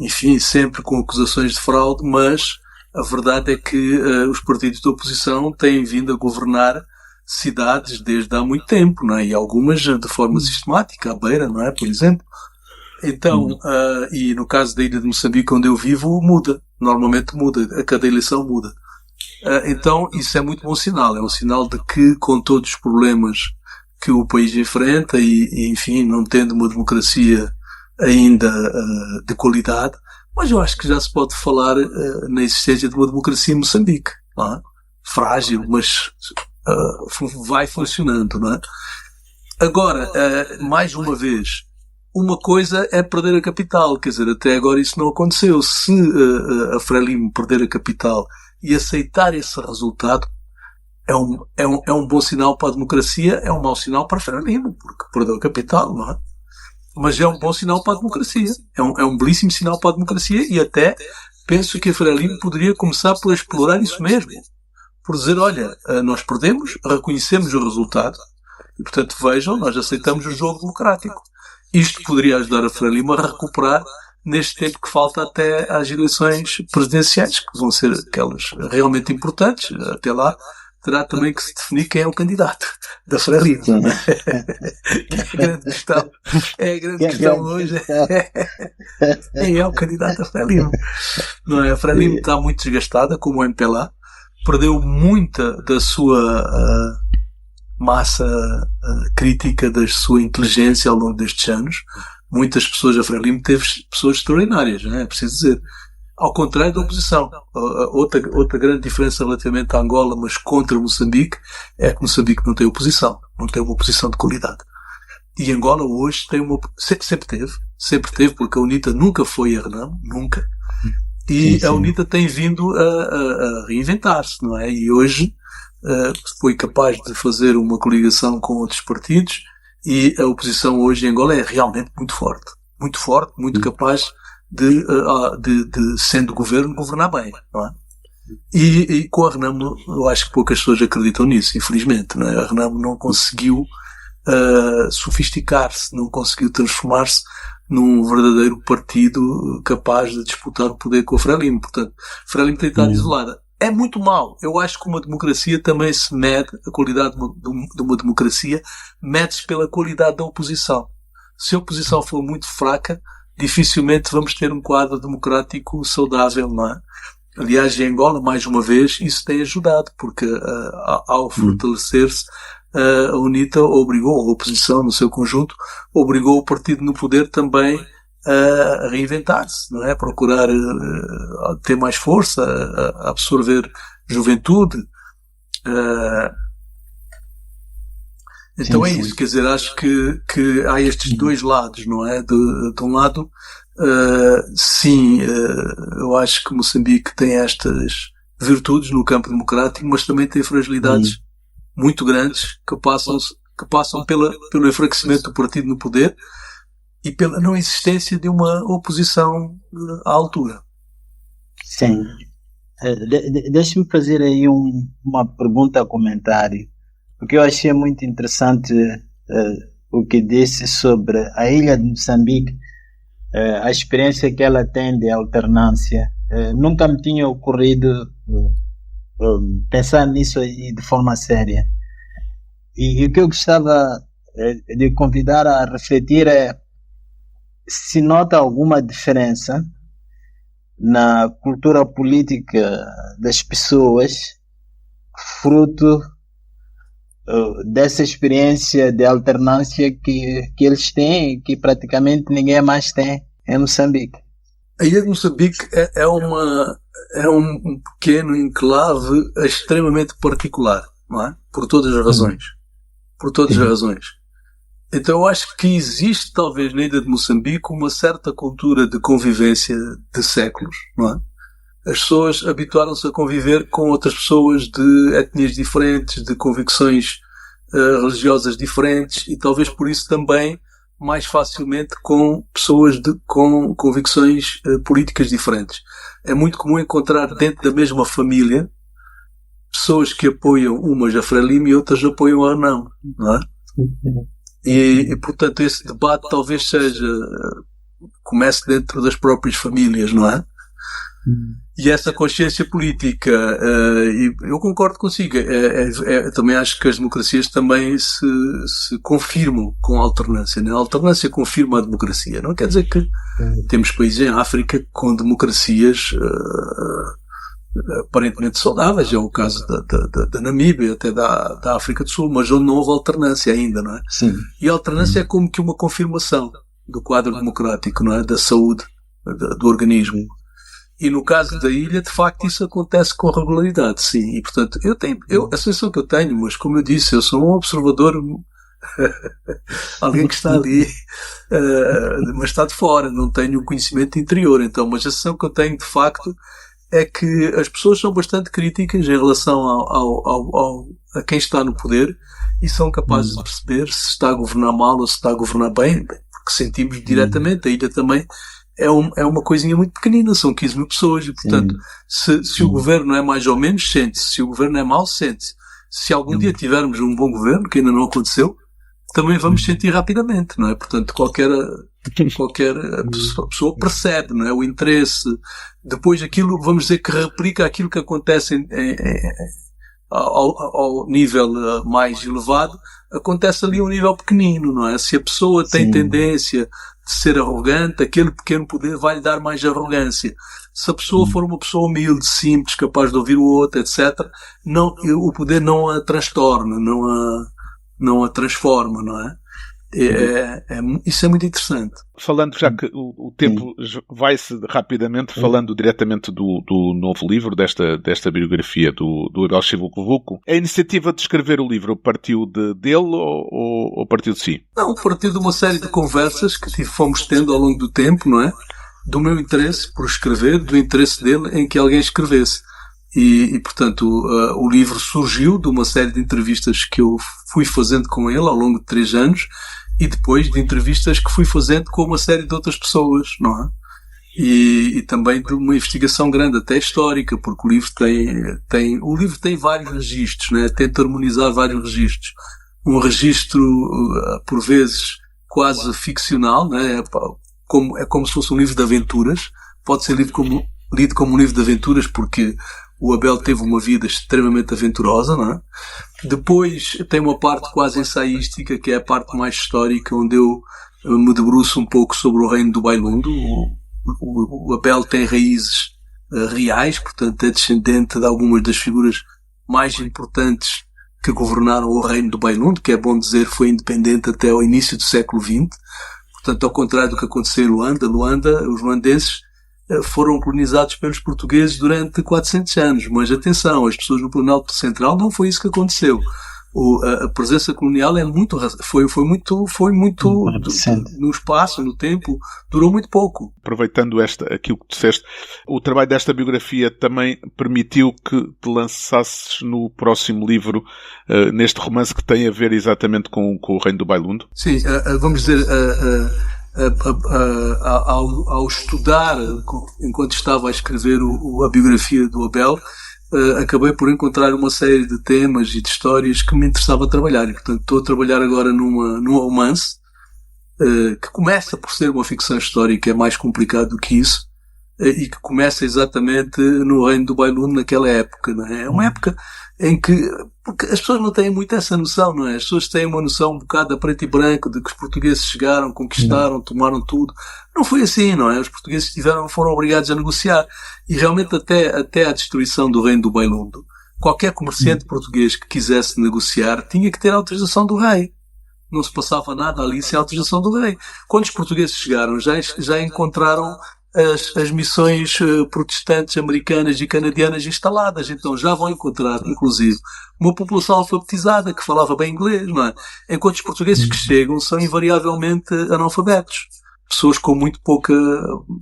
enfim, sempre com acusações de fraude, mas A verdade é que os partidos da oposição têm vindo a governar cidades desde há muito tempo, não é? E algumas de forma sistemática, à Beira, não é? Por exemplo. Então, e no caso da ilha de Moçambique, onde eu vivo, muda. Normalmente muda. A cada eleição muda. Então, isso é muito bom sinal. É um sinal de que, com todos os problemas que o país enfrenta e enfim, não tendo uma democracia ainda de qualidade, mas eu acho que já se pode falar na existência de uma democracia em Moçambique. Não é? Frágil, mas vai funcionando. Não é? Agora, mais uma vez, uma coisa é perder a capital. Quer dizer, até agora isso não aconteceu. Se a Frelimo perder a capital e aceitar esse resultado, é um bom sinal para a democracia, é um mau sinal para a Frelimo, porque perdeu a capital, não é? Mas é um bom sinal para a democracia. É um belíssimo sinal para a democracia e até penso que a Frelimo poderia começar por explorar isso mesmo. Por dizer, olha, nós perdemos, reconhecemos o resultado e, portanto, vejam, nós aceitamos o jogo democrático. Isto poderia ajudar a Frelimo a recuperar neste tempo que falta até às eleições presidenciais, que vão ser aquelas realmente importantes. Até lá terá também que se definir quem é o candidato da Frelimo. É a grande questão. É a grande questão hoje. Quem é o candidato da Frelimo? Não é? A Frelimo está muito desgastada, como o MPLA. Perdeu muita da sua massa crítica, da sua inteligência ao longo destes anos. Muitas pessoas, a Frelimo teve pessoas extraordinárias, não é? É preciso dizer. Ao contrário da oposição. Outra grande diferença relativamente a Angola, mas contra Moçambique, é que Moçambique não tem oposição. Não tem uma oposição de qualidade. E Angola hoje tem sempre teve, porque a UNITA nunca foi a Renamo, nunca. E sim. A UNITA tem vindo a reinventar-se, não é? E hoje foi capaz de fazer uma coligação com outros partidos e a oposição hoje em Angola é realmente muito forte, muito capaz de sendo governo, governar bem, não é? E com a Renamo, eu acho que poucas pessoas acreditam nisso, infelizmente, não é? A Renamo não conseguiu sofisticar-se, não conseguiu transformar-se num verdadeiro partido capaz de disputar o poder com a Frelimo. Portanto, a Frelimo tem estado isolada. É muito mau. Eu acho que uma democracia também se mede, a qualidade de uma democracia mede-se pela qualidade da oposição. Se a oposição for muito fraca, dificilmente vamos ter um quadro democrático saudável, não é? Aliás, em Angola, mais uma vez, isso tem ajudado, porque ao fortalecer-se, a UNITA obrigou, a oposição no seu conjunto, obrigou o partido no poder também a reinventar-se, não é? Procurar ter mais força, a absorver juventude. Então sim. É isso, quer dizer, acho que há estes dois lados, não é? De um lado, eu acho que Moçambique tem estas virtudes no campo democrático, mas também tem fragilidades muito grandes que passam pelo enfraquecimento do partido no poder e pela não existência de uma oposição à altura. Sim. Deixe-me fazer aí uma pergunta a comentário, porque eu achei muito interessante o que disse sobre a ilha de Moçambique, a experiência que ela tem de alternância. Nunca me tinha ocorrido pensar nisso aí de forma séria. E o que eu gostava de convidar a refletir é se nota alguma diferença na cultura política das pessoas fruto dessa experiência de alternância que eles têm e que praticamente ninguém mais tem em Moçambique. A ilha de Moçambique é um pequeno enclave extremamente particular, não é? Por todas as razões. Por todas as razões. Então eu acho que existe talvez na ilha de Moçambique uma certa cultura de convivência de séculos, não é? As pessoas habituaram-se a conviver com outras pessoas de etnias diferentes, de convicções religiosas diferentes e talvez por isso também mais facilmente com pessoas com convicções políticas diferentes. É muito comum encontrar dentro da mesma família pessoas que apoiam umas a Frelimo e outras apoiam a Renamo, não é? E portanto esse debate talvez comece dentro das próprias famílias, não é? E essa consciência política, e eu concordo consigo, também acho que as democracias também se confirmam com a alternância, né? A alternância confirma a democracia. Não quer dizer que temos países em África com democracias aparentemente saudáveis, é o caso da Namíbia, até da África do Sul, mas onde não houve alternância ainda, não é? Sim. E a alternância é como que uma confirmação do quadro democrático, não é? Da saúde do organismo. E no caso da ilha, de facto, isso acontece com regularidade, sim. E, portanto, a sensação que eu tenho, mas como eu disse, eu sou um observador, alguém que está ali, mas está de fora, não tenho conhecimento interior. Então, mas a sensação que eu tenho, de facto, é que as pessoas são bastante críticas em relação a quem está no poder e são capazes de perceber se está a governar mal ou se está a governar bem, porque sentimos diretamente. A ilha também é uma coisinha muito pequenina, são 15 mil pessoas e, portanto, se o governo é mais ou menos, sente-se. Se o governo é mau, sente-se. Se algum dia tivermos um bom governo, que ainda não aconteceu, também vamos sentir rapidamente, não é? Portanto, qualquer pessoa percebe, não é? O interesse. Depois aquilo, vamos dizer, que replica aquilo que acontece ao nível mais elevado, acontece ali a um nível pequenino, não é? Se a pessoa tem tendência de ser arrogante, aquele pequeno poder vai-lhe dar mais arrogância. Se a pessoa for uma pessoa humilde, simples, capaz de ouvir o outro, etc., o poder não a transtorna, não a transforma, não é? Isso é muito interessante. Falando, já que o tempo vai-se rapidamente, falando diretamente do novo livro, desta biografia do Abel Chivucovuco, a iniciativa de escrever o livro partiu dele ou partiu de si? Não, partiu de uma série de conversas que fomos tendo ao longo do tempo, não é? Do meu interesse por escrever, do interesse dele em que alguém escrevesse. E portanto, o livro surgiu de uma série de entrevistas que eu fui fazendo com ele ao longo de 3 anos e depois de entrevistas que fui fazendo com uma série de outras pessoas, não é? E também de uma investigação grande, até histórica, porque o livro tem vários registros, né? Tenta harmonizar vários registros. Um registro, por vezes, quase ficcional, né? É como se fosse um livro de aventuras. Pode ser lido como um livro de aventuras, porque o Abel teve uma vida extremamente aventurosa, não é? Depois tem uma parte quase ensaística, que é a parte mais histórica, onde eu me debruço um pouco sobre o reino do Bailundo. O Abel tem raízes reais, portanto é descendente de algumas das figuras mais importantes que governaram o reino do Bailundo, que é bom dizer foi independente até ao início do século XX. Portanto, ao contrário do que aconteceu em Luanda, os luandenses foram colonizados pelos portugueses durante 400 anos. Mas atenção, as pessoas no Planalto Central não foi isso que aconteceu. A presença colonial foi muito no espaço, no tempo, durou muito pouco. Aproveitando aquilo que disseste, o trabalho desta biografia também permitiu que te lançasses no próximo livro, neste romance que tem a ver exatamente com o reino do Bailundo? Sim, vamos dizer, ao estudar, enquanto estava a escrever a biografia do Abel, acabei por encontrar uma série de temas e de histórias que me interessava trabalhar. E, portanto, estou a trabalhar agora num romance que começa por ser uma ficção histórica, é mais complicado do que isso, e que começa exatamente no reino do Bailundo naquela época, não é? É uma época em que, porque as pessoas não têm muito essa noção, não é? As pessoas têm uma noção um bocado a preto e branco de que os portugueses chegaram, conquistaram, tomaram tudo. Não foi assim, não é? Os portugueses foram obrigados a negociar. E realmente até a destruição do reino do Bailundo, qualquer comerciante português que quisesse negociar tinha que ter a autorização do rei. Não se passava nada ali sem a autorização do rei. Quando os portugueses chegaram, já encontraram as missões protestantes americanas e canadianas instaladas, então já vão encontrar, inclusive, uma população alfabetizada que falava bem inglês, não é? Enquanto os portugueses que chegam são invariavelmente analfabetos, pessoas com muito pouca,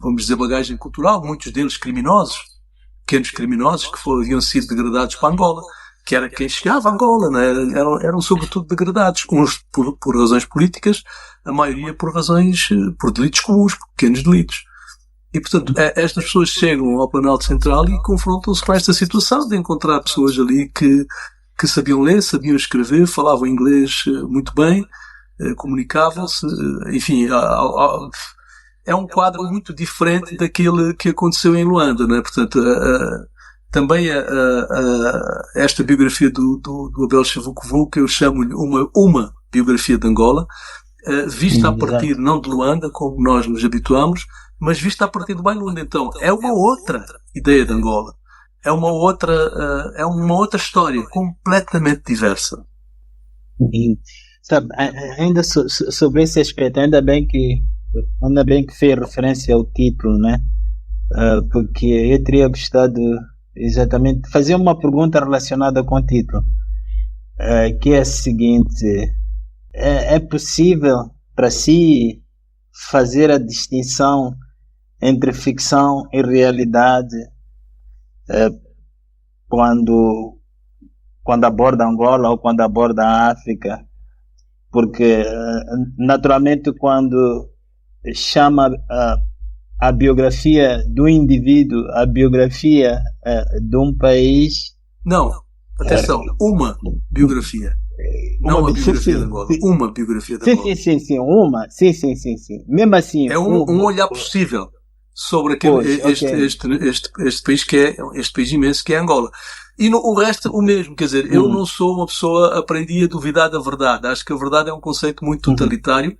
vamos dizer, bagagem cultural, muitos deles criminosos, pequenos criminosos que haviam sido degradados para Angola, que era quem chegava a Angola, não é? Eram sobretudo degradados, uns por razões políticas, a maioria por delitos comuns, por pequenos delitos. E, portanto, estas pessoas chegam ao Planalto Central e confrontam-se com esta situação de encontrar pessoas ali que sabiam ler, sabiam escrever, falavam inglês muito bem, comunicavam-se, enfim, é um quadro muito diferente daquele que aconteceu em Luanda, não é? Portanto, também esta biografia do Abel Chavucovu, que eu chamo-lhe uma biografia de Angola, vista a partir não de Luanda, como nós nos habituamos, mas vista a partir do Bailunda. Então, é uma outra ideia de Angola. É uma outra história, completamente diversa. Sabe, ainda sobre esse aspecto, ainda bem que fez referência ao título, né? Porque eu teria gostado exatamente de fazer uma pergunta relacionada com o título, que é a seguinte: é possível para si fazer a distinção entre ficção e realidade quando aborda Angola ou quando aborda a África? Porque naturalmente quando chama a biografia do indivíduo, a biografia de um país... Não, atenção, uma biografia. Não a biografia de Angola, uma biografia de Angola. Sim, uma. Sim. Mesmo assim... É um olhar possível sobre este país que é este país imenso que é Angola. E o resto o mesmo, quer dizer, eu não sou uma pessoa, aprendi a duvidar da verdade. Acho que a verdade é um conceito muito totalitário,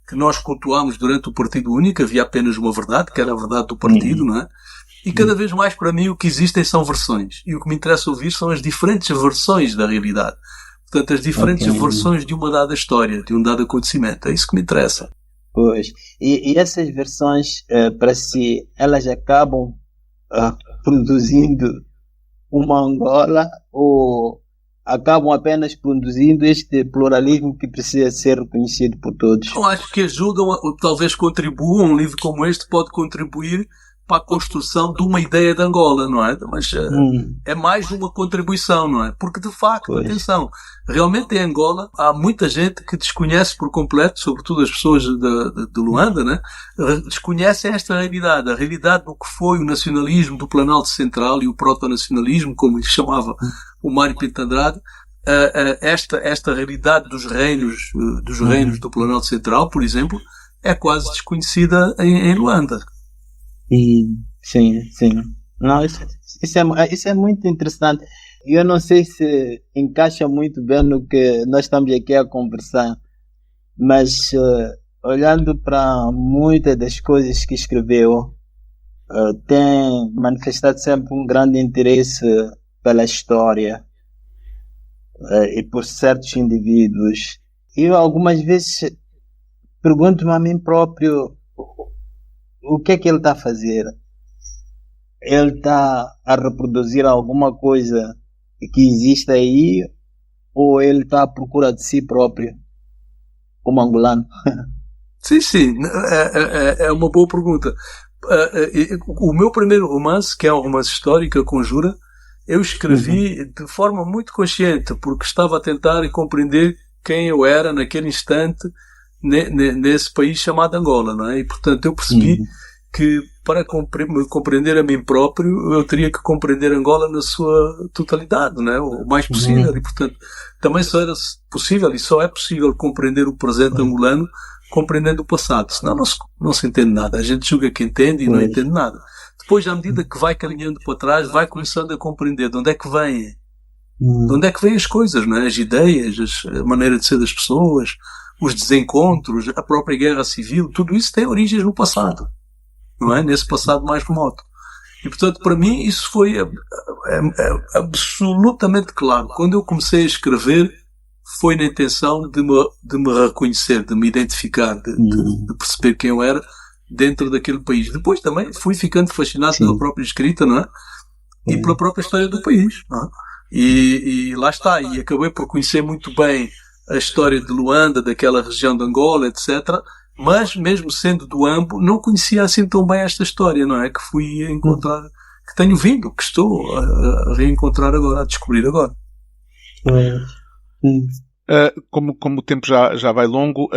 que nós cultuámos durante o Partido Único. Havia apenas uma verdade, que era a verdade do partido, não é? E cada vez mais, para mim, o que existem são versões. E o que me interessa ouvir são as diferentes versões da realidade. Portanto, as diferentes versões de uma dada história, de um dado acontecimento. É isso que me interessa. Pois. E essas versões, para si, elas acabam produzindo uma Angola, ou acabam apenas produzindo este pluralismo que precisa ser reconhecido por todos? Eu acho que ajudam, talvez contribuam. Um livro como este pode contribuir para a construção de uma ideia de Angola, não é? Mas é mais uma contribuição, não é? Porque, de facto, atenção, realmente em Angola há muita gente que desconhece por completo, sobretudo as pessoas de Luanda, né? Desconhecem esta realidade, a realidade do que foi o nacionalismo do Planalto Central e o proto-nacionalismo, como lhe chamava o Mário Pinto Andrade. Esta realidade dos reinos do Planalto Central, por exemplo, é quase desconhecida em Luanda. Sim. Não, isso é muito interessante. Eu não sei se encaixa muito bem no que nós estamos aqui a conversar, mas olhando para muitas das coisas que escreveu, tem manifestado sempre um grande interesse pela história e por certos indivíduos. Eu algumas vezes pergunto-me a mim próprio: o que é que ele está a fazer? Ele está a reproduzir alguma coisa que existe aí, ou ele está à procura de si próprio, como angolano? Sim, é uma boa pergunta. O meu primeiro romance, que é um romance histórico, A Conjura, eu escrevi de forma muito consciente, porque estava a tentar compreender quem eu era naquele instante nesse país chamado Angola, não é? E, portanto, eu percebi que para compreender a mim próprio, eu teria que compreender Angola na sua totalidade, não é? O mais possível. E, portanto, também só era possível e só é possível compreender o presente angolano compreendendo o passado. Senão não se entende nada. A gente julga que entende e não entende nada. Depois, à medida que vai caminhando para trás, vai começando a compreender de onde é que vêm. De onde é que vêm as coisas, não é? As ideias, a maneira de ser das pessoas, os desencontros, a própria guerra civil, tudo isso tem origens no passado, não é? Nesse passado mais remoto. E, portanto, para mim, isso foi absolutamente claro. Quando eu comecei a escrever, foi na intenção de me reconhecer, de me identificar, de perceber quem eu era dentro daquele país. Depois também fui ficando fascinado pela própria escrita, não é? E pela própria história do país, não é? E lá está. E acabei por conhecer muito bem a história de Luanda, daquela região de Angola, etc. Mas, mesmo sendo do AMBO, não conhecia assim tão bem esta história, não é? Que fui a encontrar, que tenho vindo, que estou a reencontrar agora, a descobrir agora. Como o tempo já vai longo,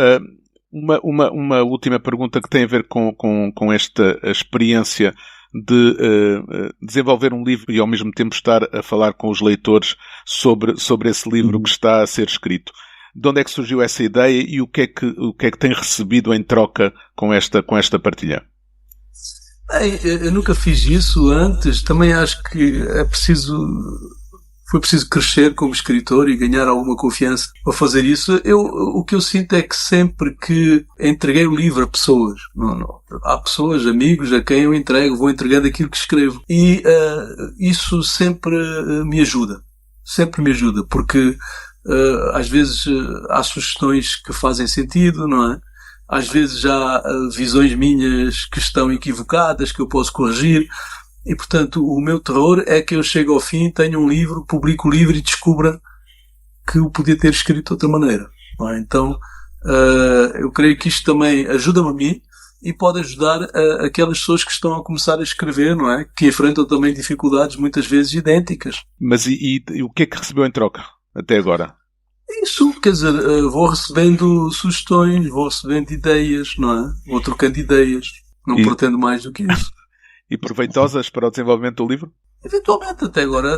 uma última pergunta que tem a ver com esta experiência de desenvolver um livro e ao mesmo tempo estar a falar com os leitores sobre esse livro que está a ser escrito. De onde é que surgiu essa ideia e o que é que tem recebido em troca com esta partilha? Bem, eu nunca fiz isso antes. Também acho que foi preciso crescer como escritor e ganhar alguma confiança para fazer isso. O que eu sinto é que sempre que entreguei o livro a pessoas, há pessoas, amigos, a quem eu vou entregando aquilo que escrevo. E isso sempre me ajuda. Sempre me ajuda, porque às vezes há sugestões que fazem sentido, não é? Às vezes há visões minhas que estão equivocadas, que eu posso corrigir. E, portanto, o meu terror é que eu chegue ao fim, tenha um livro, publico o livro e descubra que o podia ter escrito de outra maneira. Não é? Então, eu creio que isto também ajuda-me a mim e pode ajudar aquelas pessoas que estão a começar a escrever, não é? Que enfrentam também dificuldades muitas vezes idênticas. Mas e o que é que recebeu em troca até agora? Isso, quer dizer, vou recebendo sugestões, vou recebendo ideias, não é? Vou trocando ideias. Não pretendo mais do que isso. E proveitosas para o desenvolvimento do livro? Eventualmente, até agora,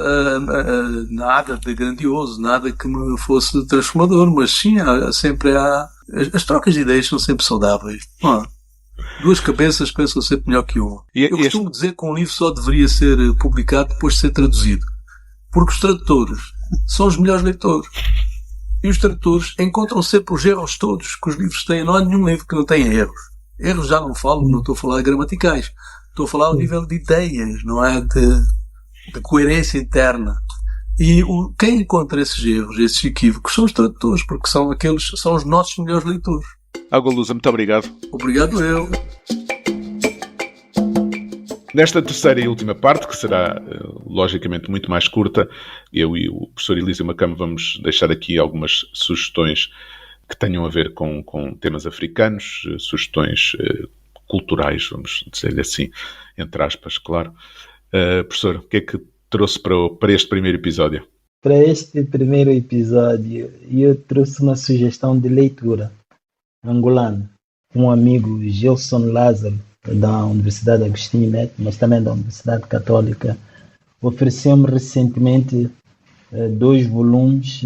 nada de grandioso, nada que me fosse transformador, mas sim, sempre há... As trocas de ideias são sempre saudáveis. Não é? Duas cabeças pensam sempre melhor que uma. Eu costumo dizer que um livro só deveria ser publicado depois de ser traduzido. Porque os tradutores são os melhores leitores. E os tradutores encontram sempre os erros todos que os livros têm. Não há nenhum livro que não tenha erros. Erros já não estou a falar de gramaticais. Estou a falar ao nível de ideias, não é? De coerência interna. E quem encontra esses erros, esses equívocos, são os tradutores, porque são os nossos melhores leitores. Água Lusa, muito obrigado. Obrigado eu. Nesta terceira e última parte, que será logicamente muito mais curta, eu e o professor Elísio Macamo vamos deixar aqui algumas sugestões que tenham a ver com temas africanos, sugestões culturais, vamos dizer assim, entre aspas, claro. Professor, o que é que trouxe para este primeiro episódio? Para este primeiro episódio, eu trouxe uma sugestão de leitura angolana. Um amigo, Gilson Lázaro, da Universidade Agostinho Neto, mas também da Universidade Católica, ofereceu-me recentemente 2 volumes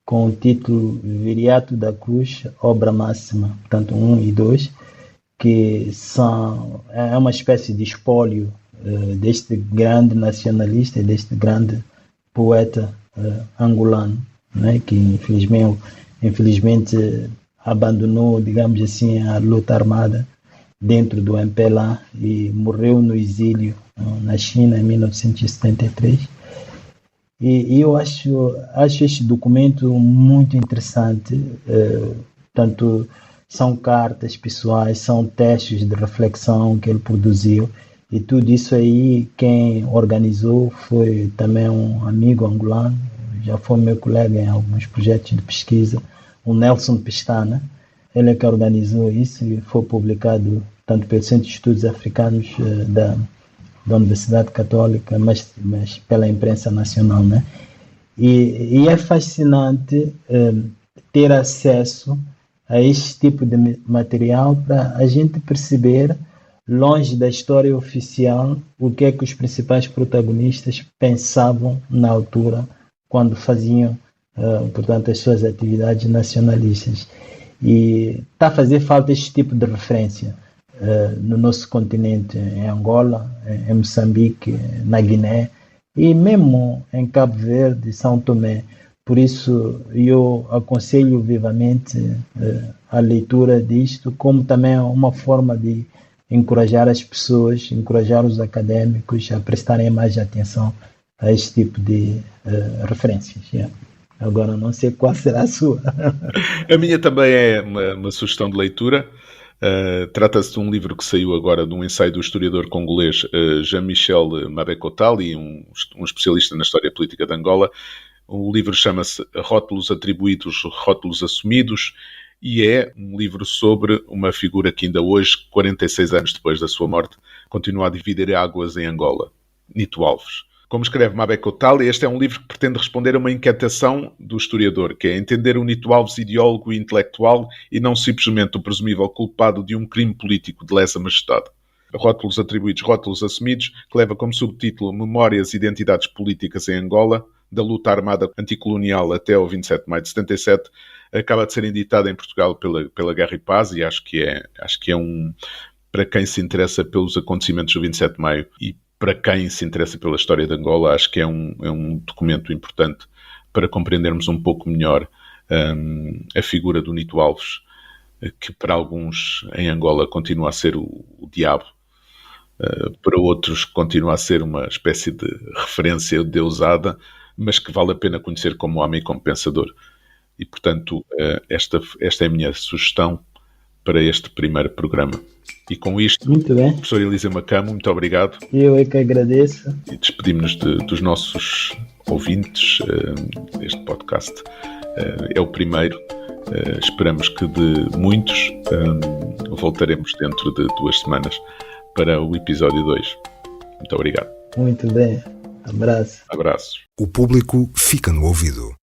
com o título Viriato da Cruz, Obra Máxima, portanto 1 e 2, que é uma espécie de espólio deste grande nacionalista, deste grande poeta angolano, né, que infelizmente abandonou, digamos assim, a luta armada dentro do MPLA e morreu no exílio na China em 1973. E eu acho este documento muito interessante, tanto são cartas pessoais, são textos de reflexão que ele produziu, e tudo isso aí quem organizou foi também um amigo angolano, já foi meu colega em alguns projetos de pesquisa, o Nelson Pestana. Ele é que organizou isso e foi publicado tanto pelo Centro de Estudos Africanos da Universidade Católica, mas pela imprensa nacional, né? E é fascinante ter acesso a este tipo de material para a gente perceber, longe da história oficial, o que é que os principais protagonistas pensavam na altura, quando faziam, portanto, as suas atividades nacionalistas. E está a fazer falta este tipo de referência no nosso continente, em Angola, em Moçambique, na Guiné e mesmo em Cabo Verde, São Tomé. Por isso eu aconselho vivamente a leitura disto, como também uma forma de encorajar as pessoas, encorajar os académicos a prestarem mais atenção a este tipo de referências. Yeah. Agora não sei qual será a sua. A minha também é uma sugestão de leitura. Trata-se de um livro que saiu agora de um ensaio do historiador congolês Jean-Michel Mabekotali, um especialista na história política de Angola. O livro chama-se Rótulos Atribuídos, Rótulos Assumidos, e é um livro sobre uma figura que ainda hoje, 46 anos depois da sua morte, continua a dividir águas em Angola, Nito Alves. Como escreve Mabekotali, este é um livro que pretende responder a uma inquietação do historiador, que é entender o Nito Alves ideólogo e intelectual e não simplesmente o presumível culpado de um crime político de lesa majestade. Rótulos Atribuídos, Rótulos Assumidos, que leva como subtítulo Memórias e Identidades Políticas em Angola, da luta armada anticolonial até ao 27 de maio de 77, acaba de ser editada em Portugal pela Guerra e Paz, e acho que é um, para quem se interessa pelos acontecimentos do 27 de Maio e para quem se interessa pela história de Angola, acho que é um documento importante para compreendermos um pouco melhor a figura do Nito Alves, que para alguns em Angola continua a ser o diabo, para outros continua a ser uma espécie de referência deusada, mas que vale a pena conhecer como homem e como pensador. E, portanto, esta é a minha sugestão para este primeiro programa. E com isto, Muito bem. professor Elísio Macamo, muito obrigado. Eu é que agradeço. E despedimos-nos dos nossos ouvintes. Este podcast é o primeiro. Esperamos que de muitos voltaremos dentro de 2 semanas para o episódio 2. Muito obrigado. Muito bem. Abraço. Abraços. O público fica no ouvido.